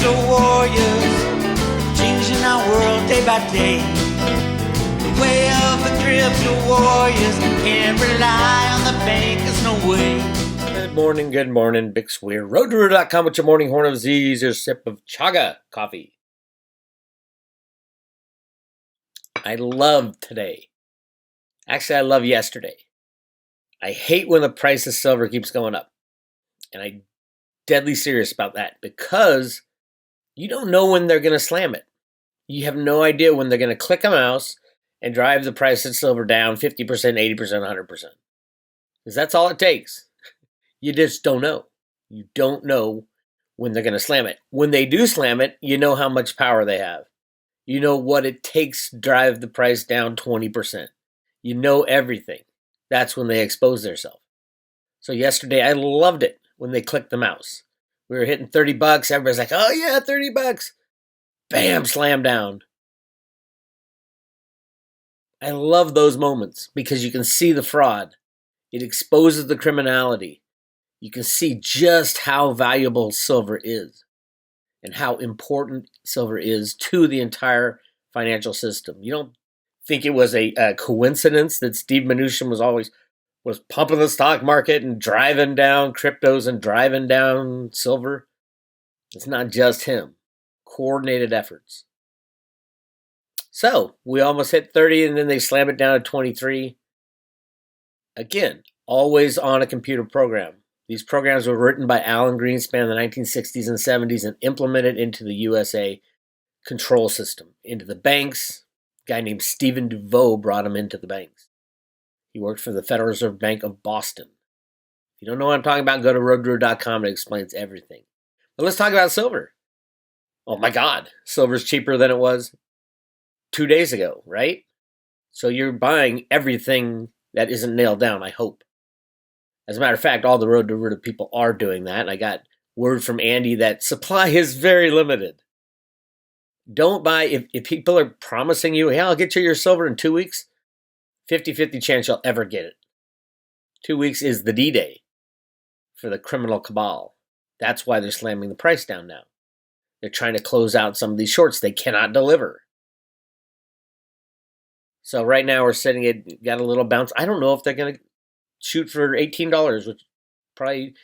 crypto warriors, changing our world day by day. The way of the crypto warriors, can't rely on the bankers, no way. Good morning, Bix Weir. RoadToRoo.com with your morning horn of Z's, your sip of chaga coffee. I love today. Actually, I love yesterday. I hate when the price of silver keeps going up. And I'm deadly serious about that because you don't know when they're going to slam it. You have no idea when they're going to click a mouse and drive the price of silver down 50%, 80%, 100%. Because that's all it takes. You just don't know. You don't know when they're going to slam it. When they do slam it, you know how much power they have. You know what it takes to drive the price down 20%. You know everything. That's when they expose themselves. So yesterday, I loved it when they clicked the mouse. We were hitting 30 bucks. Everybody's like, oh yeah, 30 bucks. Bam, slam down. I love those moments because you can see the fraud. It exposes the criminality. You can see just how valuable silver is and how important silver is to the entire financial system. You don't think it was a coincidence that Steve Mnuchin was pumping the stock market and driving down cryptos and driving down silver? It's not just him. Coordinated efforts. So we almost hit 30 and then they slam it down to 23. Again, always on a computer program. These programs were written by Alan Greenspan in the 1960s and 70s and implemented into the USA control system, into the banks. A guy named Stephen DeVoe brought him into the banks. He worked for the Federal Reserve Bank of Boston. If you don't know what I'm talking about, go to roadroo.com. It explains everything. But let's talk about silver. Oh my God, silver's cheaper than it was 2 days ago, right? So you're buying everything that isn't nailed down, I hope. As a matter of fact, all the Road to Root people are doing that. And I got word from Andy that supply is very limited. Don't buy, if people are promising you, hey, I'll get you your silver in 2 weeks, 50-50 chance you'll ever get it. 2 weeks is the D-Day for the criminal cabal. That's why they're slamming the price down now. They're trying to close out some of these shorts they cannot deliver. So right now we're sitting at, got a little bounce. I don't know if they're going to shoot for $18, which probably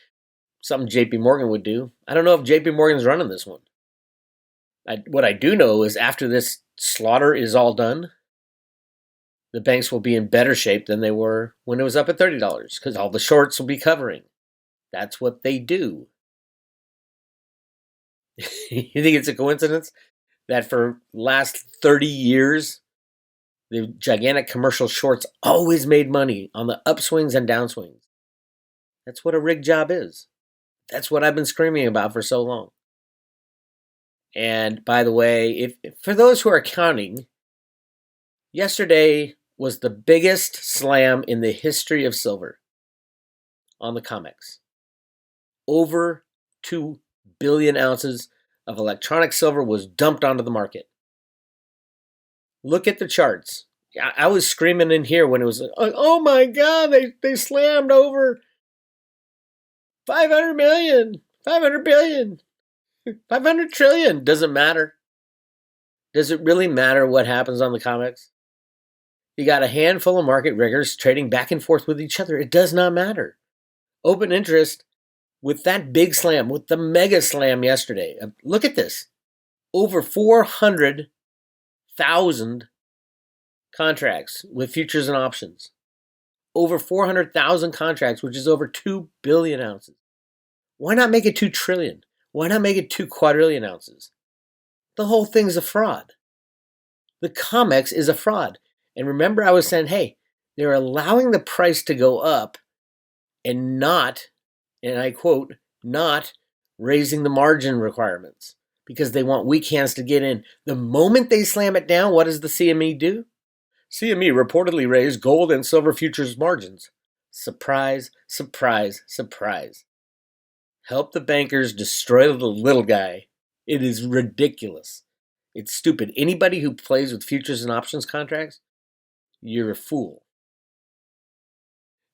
something JP Morgan would do. I don't know if JP Morgan's running this one. What I do know is after this slaughter is all done, the banks will be in better shape than they were when it was up at $30 because all the shorts will be covering. That's what they do. You think it's a coincidence that for last 30 years, the gigantic commercial shorts always made money on the upswings and downswings? That's what a rig job is. That's what I've been screaming about for so long. And by the way, if for those who are counting, yesterday was the biggest slam in the history of silver on the COMEX. Over 2 billion ounces of electronic silver was dumped onto the market. Look at the charts. I was screaming in here when it was, oh my God, they slammed over 500 million, 500 billion, 500 trillion. Doesn't matter. Does it really matter what happens on the COMEX? You got a handful of market riggers trading back and forth with each other. It does not matter. Open interest with that big slam, with the mega slam yesterday. Look at this. Over 400,000 contracts with futures and options. Over 400,000 contracts, which is over 2 billion ounces. Why not make it 2 trillion? Why not make it 2 quadrillion ounces? The whole thing's a fraud. The COMEX is a fraud. And remember I was saying, hey, they're allowing the price to go up and not, and I quote, not raising the margin requirements because they want weak hands to get in. The moment they slam it down, what does the CME do? CME reportedly raised gold and silver futures margins. Surprise, surprise, surprise. Help the bankers destroy the little guy. It is ridiculous. It's stupid. Anybody who plays with futures and options contracts, you're a fool.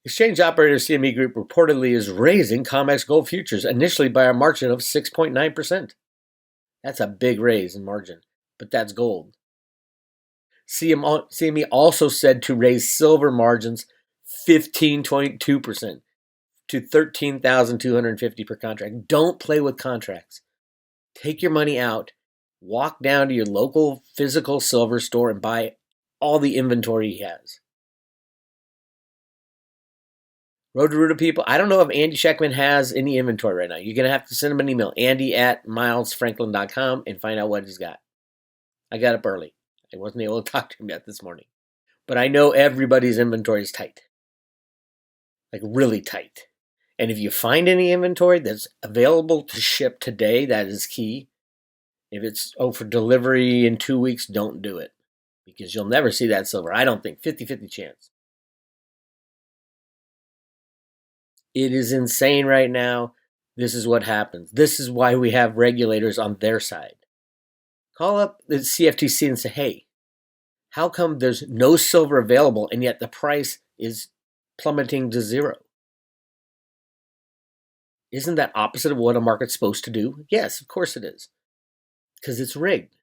Exchange operator CME Group reportedly is raising COMEX gold futures initially by a margin of 6.9%. That's a big raise in margin, but that's gold. CME also said to raise silver margins 15.2% to $13,250 per contract. Don't play with contracts. Take your money out, walk down to your local physical silver store and buy all the inventory he has. Road to Ruta people, I don't know if Andy Scheckman has any inventory right now. You're going to have to send him an email, andy@milesfranklin.com, and find out what he's got. I got up early. I wasn't able to talk to him yet this morning. But I know everybody's inventory is tight. Like really tight. And if you find any inventory that's available to ship today, that is key. If it's, for delivery in 2 weeks, don't do it. Because you'll never see that silver. I don't think. 50-50 chance. It is insane right now. This is what happens. This is why we have regulators on their side. Call up the CFTC and say, hey, how come there's no silver available and yet the price is plummeting to zero? Isn't that opposite of what a market's supposed to do? Yes, of course it is. Because it's rigged.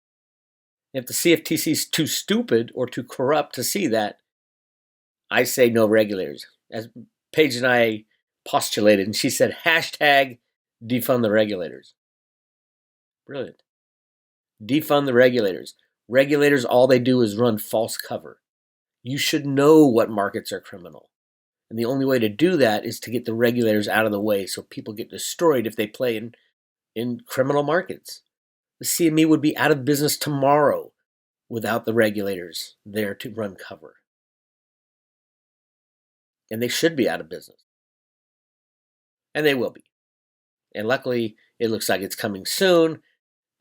If the CFTC is too stupid or too corrupt to see that, I say no regulators. As Paige and I postulated, and she said, hashtag defund the regulators. Brilliant. Defund the regulators. Regulators, all they do is run false cover. You should know what markets are criminal. And the only way to do that is to get the regulators out of the way so people get destroyed if they play in criminal markets. The CME would be out of business tomorrow without the regulators there to run cover. And they should be out of business. And they will be. And luckily, it looks like it's coming soon.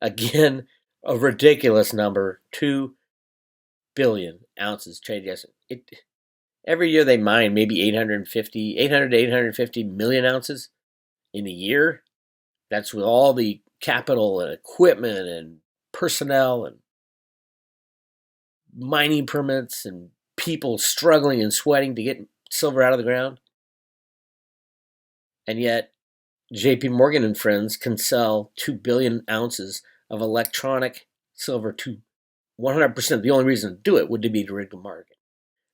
Again, a ridiculous number, 2 billion ounces traded yesterday. Every year they mine maybe 800 to 850 million ounces in a year. That's with all the capital and equipment and personnel and mining permits and people struggling and sweating to get silver out of the ground. And yet, JP Morgan and friends can sell 2 billion ounces of electronic silver to 100%. The only reason to do it would be to rig the market.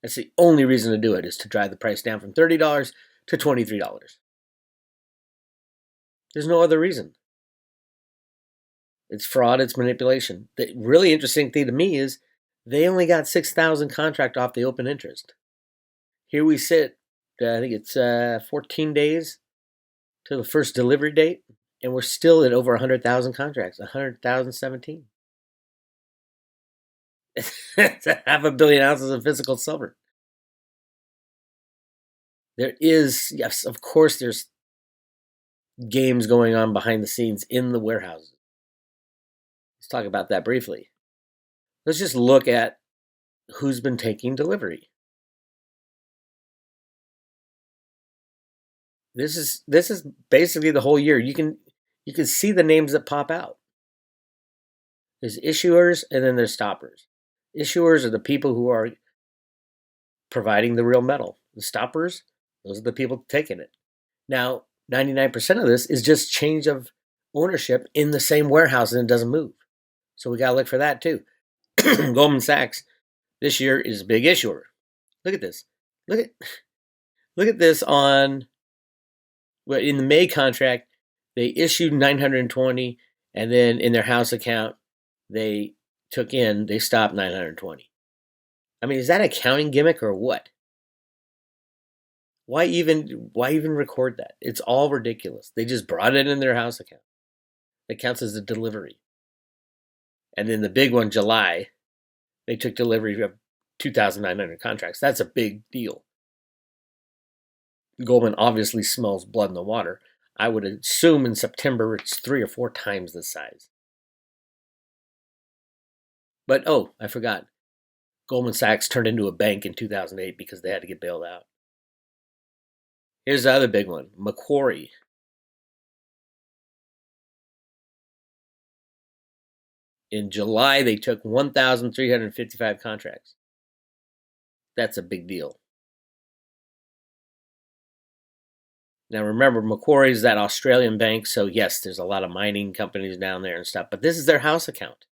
That's the only reason to do it, is to drive the price down from $30 to $23. There's no other reason. It's fraud, it's manipulation. The really interesting thing to me is they only got 6,000 contract off the open interest. Here we sit, I think it's 14 days to the first delivery date, and we're still at over 100,000 contracts, 100,017. It's 500 million ounces of physical silver. There is, yes, of course, there's games going on behind the scenes in the warehouses. Let's talk about that briefly. Let's just look at who's been taking delivery. This is basically the whole year. You can see the names that pop out. There's issuers and then there's stoppers. Issuers are the people who are providing the real metal. The stoppers, those are the people taking it. Now, 99% of this is just change of ownership in the same warehouse and it doesn't move. So we got to look for that too. Goldman Sachs this year is a big issuer. Look at this. Look at this in the May contract, they issued 920, and then in their house account, they stopped 920. I mean, is that a counting gimmick or what? Why even record that? It's all ridiculous. They just brought it in their house account. It counts as a delivery. And then the big one, July, they took delivery of 2,900 contracts. That's a big deal. Goldman obviously smells blood in the water. I would assume in September it's 3 or 4 times the size. But, I forgot. Goldman Sachs turned into a bank in 2008 because they had to get bailed out. Here's the other big one, Macquarie. In July, they took 1,355 contracts. That's a big deal. Now remember, Macquarie is that Australian bank, so yes, there's a lot of mining companies down there and stuff, but this is their house account.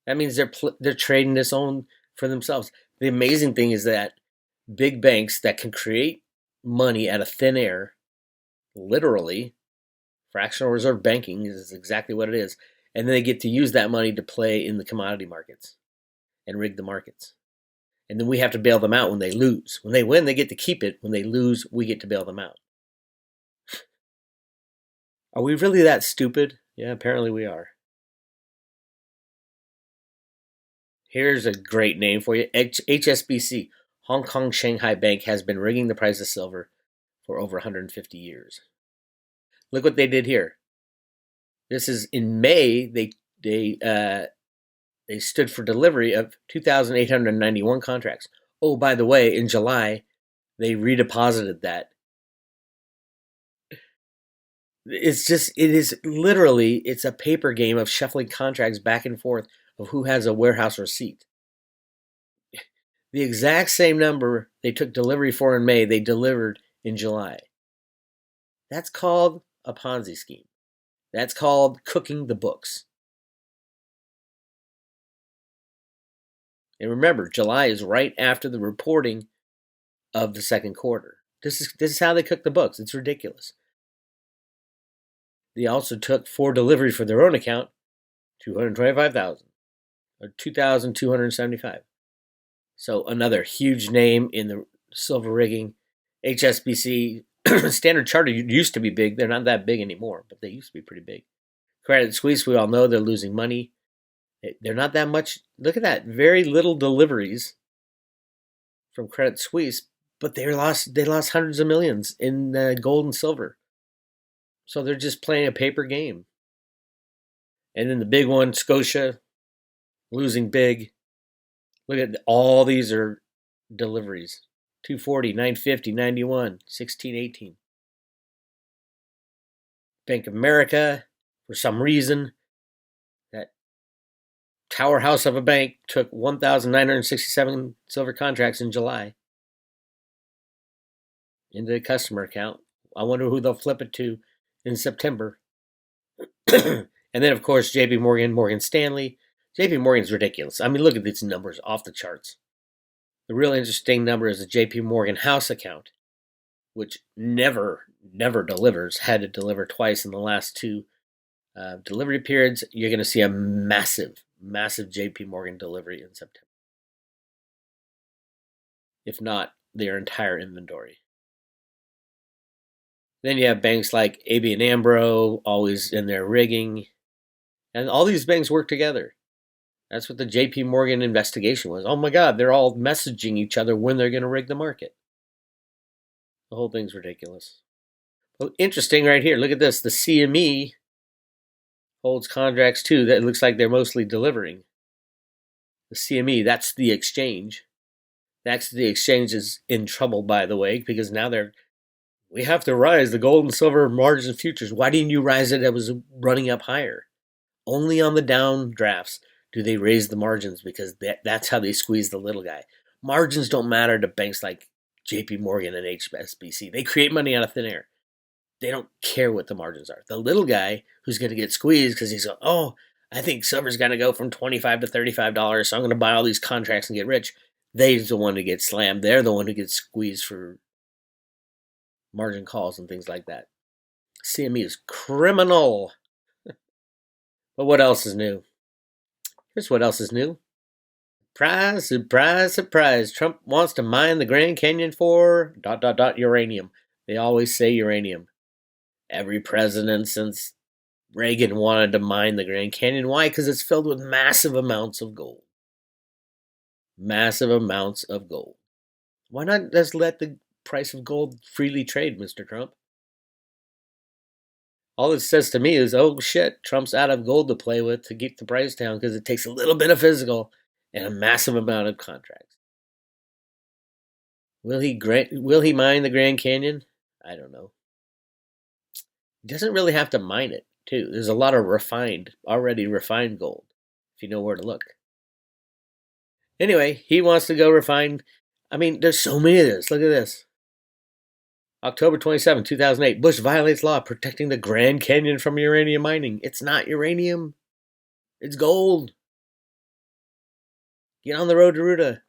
That means they're trading this on for themselves. The amazing thing is that big banks that can create money out of thin air, literally, fractional reserve banking is exactly what it is, and then they get to use that money to play in the commodity markets and rig the markets. And then we have to bail them out when they lose. When they win, they get to keep it. When they lose, we get to bail them out. Are we really that stupid? Yeah, apparently we are. Here's a great name for you. HSBC, Hong Kong Shanghai Bank, has been rigging the price of silver for over 150 years. Look what they did here. This is in May. They stood for delivery of 2,891 contracts. Oh, by the way, in July, they redeposited that. It's a paper game of shuffling contracts back and forth of who has a warehouse receipt. The exact same number they took delivery for in May, they delivered in July. That's called a Ponzi scheme. That's called cooking the books. And remember, July is right after the reporting of the second quarter. This is how they cook the books. It's ridiculous. They also took for delivery for their own account, 225,000 or 2,275. So another huge name in the silver rigging. HSBC, Standard Chartered used to be big. They're not that big anymore, but they used to be pretty big. Credit Suisse, we all know they're losing money. They're not that much. Look at that. Very little deliveries from Credit Suisse, but they lost hundreds of millions in gold and silver. So they're just playing a paper game. And then the big one, Scotia, losing big. Look at all these are deliveries. 240, 950, 91, 1618. Bank of America, for some reason, that tower house of a bank took 1,967 silver contracts in July into the customer account. I wonder who they'll flip it to in September. And then, of course, JP Morgan, Morgan Stanley. JP Morgan's ridiculous. I mean, look at these numbers off the charts. The real interesting number is the JP Morgan house account, which never delivers, had to deliver twice in the last two delivery periods. You're going to see a massive JP Morgan delivery in September, if not their entire inventory. Then you have banks like ABN AMRO, always in their rigging. And all these banks work together. That's what the JP Morgan investigation was. Oh my God, they're all messaging each other when they're going to rig the market. The whole thing's ridiculous. Well, interesting right here. Look at this. The CME holds contracts too. That looks like they're mostly delivering. The CME, that's the exchange. The exchange is in trouble, by the way, because now we have to rise the gold and silver margin futures. Why didn't you rise it? It was running up higher. Only on the down drafts do they raise the margins, because that's how they squeeze the little guy. Margins don't matter to banks like JP Morgan and HSBC. They create money out of thin air. They don't care what the margins are. The little guy who's going to get squeezed because he's going, oh, I think silver's going to go from $25 to $35, so I'm going to buy all these contracts and get rich. They're the one who gets slammed. They're the one who gets squeezed for margin calls and things like that. CME is criminal. But what else is new? Here's what else is new. Surprise, surprise, surprise. Trump wants to mine the Grand Canyon for ... uranium. They always say uranium. Every president since Reagan wanted to mine the Grand Canyon. Why? Because it's filled with massive amounts of gold. Massive amounts of gold. Why not just let the price of gold freely trade, Mr. Trump? All it says to me is, oh shit, Trump's out of gold to play with to keep the price down, because it takes a little bit of physical and a massive amount of contracts. Will he mine the Grand Canyon? I don't know. He doesn't really have to mine it, too. There's a lot of already refined gold, if you know where to look. Anyway, he wants to go refine. I mean, there's so many of this. Look at this. October 27, 2008, Bush violates law protecting the Grand Canyon from uranium mining. It's not uranium. It's gold. Get on the road to Ruta.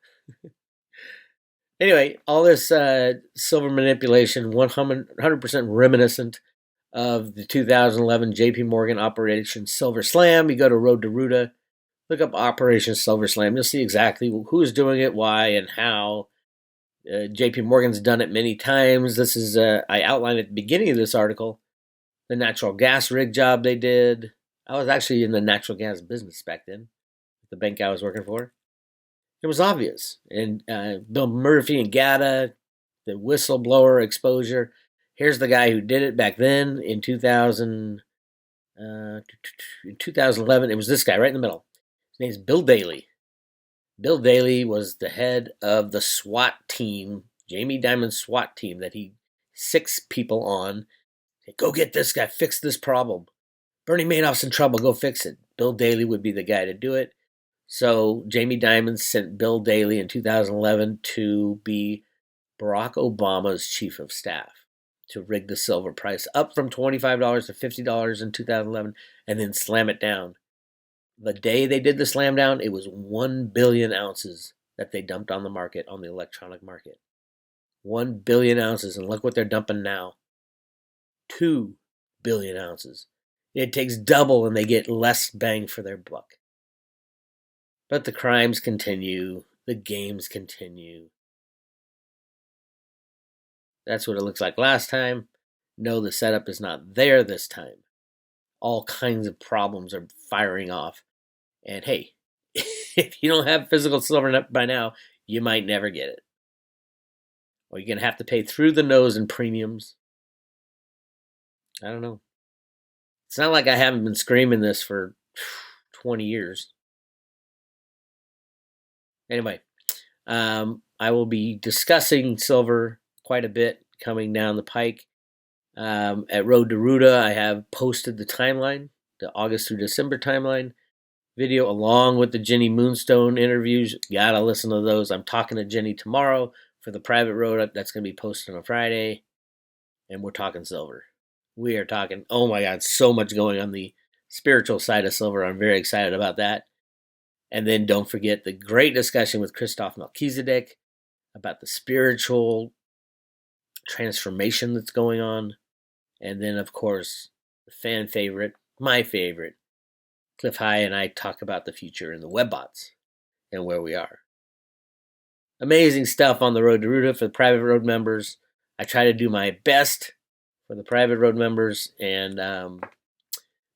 Anyway, all this silver manipulation, 100% reminiscent of the 2011 JP Morgan Operation Silver Slam. You go to Road to Ruta, look up Operation Silver Slam. You'll see exactly who's doing it, why, and how. JP Morgan's done it many times. This is, I outlined at the beginning of this article, the natural gas rig job they did. I was actually in the natural gas business back then, the bank I was working for. It was obvious. And Bill Murphy and GATA, the whistleblower exposure. Here's the guy who did it back then in 2011. It was this guy right in the middle. His name's Bill Daley. Bill Daley was the head of the SWAT team, Jamie Dimon's SWAT team, that he 6 people on. Said, go get this guy, fix this problem. Bernie Madoff's in trouble, go fix it. Bill Daley would be the guy to do it. So Jamie Dimon sent Bill Daley in 2011 to be Barack Obama's chief of staff to rig the silver price up from $25 to $50 in 2011 and then slam it down. The day they did the slam down, it was 1 billion ounces that they dumped on the market, on the electronic market. 1 billion ounces, and look what they're dumping now. 2 billion ounces. It takes double and they get less bang for their buck. But the crimes continue, the games continue. That's what it looks like last time. No, the setup is not there this time. All kinds of problems are firing off. And hey, if you don't have physical silver by now, you might never get it. Or you're going to have to pay through the nose in premiums. I don't know. It's not like I haven't been screaming this for 20 years. Anyway, I will be discussing silver quite a bit coming down the pike. At Road to Ruta, I have posted the timeline, the August through December timeline video, along with the Jenny Moonstone interviews. You gotta listen to those. I'm talking to Jenny tomorrow for the private road. That's going to be posted on Friday. And we're talking silver. We are talking, oh my God, so much going on the spiritual side of silver. I'm very excited about that. And then don't forget the great discussion with Christoph Melchizedek about the spiritual transformation that's going on. And then, of course, the fan favorite, my favorite, Cliff High and I talk about the future and the webbots and where we are. Amazing stuff on the Road to Ruta for the private road members. I try to do my best for the private road members and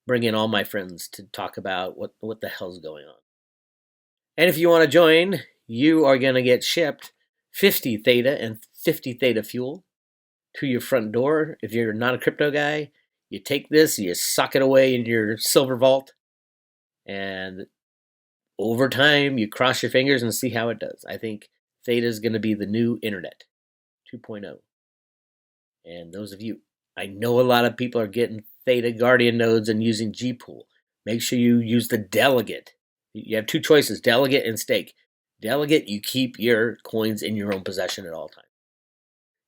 bring in all my friends to talk about what the hell's going on. And if you want to join, you are going to get shipped 50 Theta and 50 Theta fuel to your front door. If you're not a crypto guy, you take this, you sock it away in your silver vault, and over time, you cross your fingers and see how it does. I think Theta is going to be the new internet 2.0. And those of you, I know a lot of people are getting Theta Guardian nodes and using Gpool. Make sure you use the delegate. You have 2 choices, delegate and stake. Delegate, you keep your coins in your own possession at all times.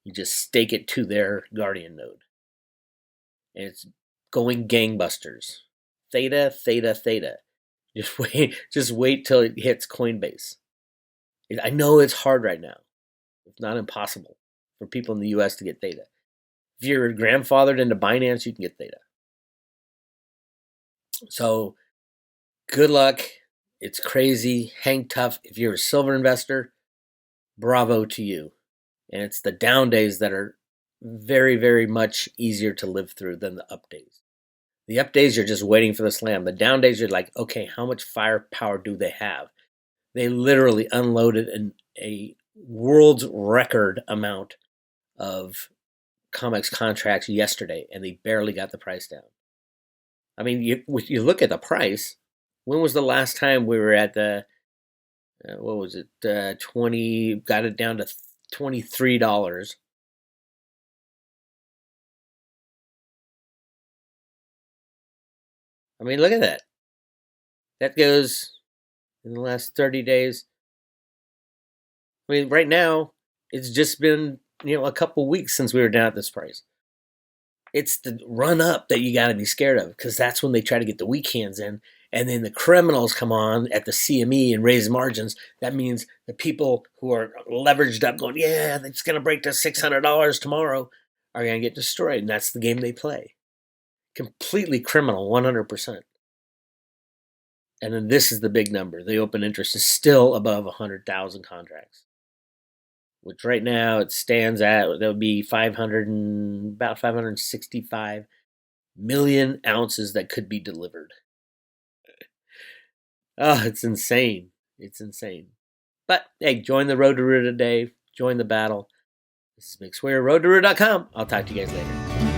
You just stake it to their Guardian node. And it's going gangbusters. Theta, Theta, Theta. Just wait till it hits Coinbase. I know it's hard right now. It's not impossible for people in the US to get Theta. If you're grandfathered into Binance, you can get Theta. So, good luck. It's crazy. Hang tough. If you're a silver investor, bravo to you. And it's the down days that are very, very much easier to live through than the up days. The up days, you're just waiting for the slam. The down days, you're like, okay, how much firepower do they have? They literally unloaded a world's record amount of COMEX contracts yesterday, and they barely got the price down. I mean, you look at the price. When was the last time we were at the, 20, got it down to $23. I mean, look at that. That goes in the last 30 days. I mean, right now, it's just been a couple weeks since we were down at this price. It's the run up that you got to be scared of, because that's when they try to get the weak hands in. And then the criminals come on at the CME and raise margins. That means the people who are leveraged up going, yeah, it's going to break to $600 tomorrow, are going to get destroyed. And that's the game they play. Completely criminal, 100%. And then this is the big number. The open interest is still above 100,000 contracts, which right now it stands at, that would be about 565 million ounces that could be delivered. Oh, it's insane. It's insane. But hey, join the Road to Ruta today. Join the battle. This is Bix Weir, roadtoroota.com. I'll talk to you guys later.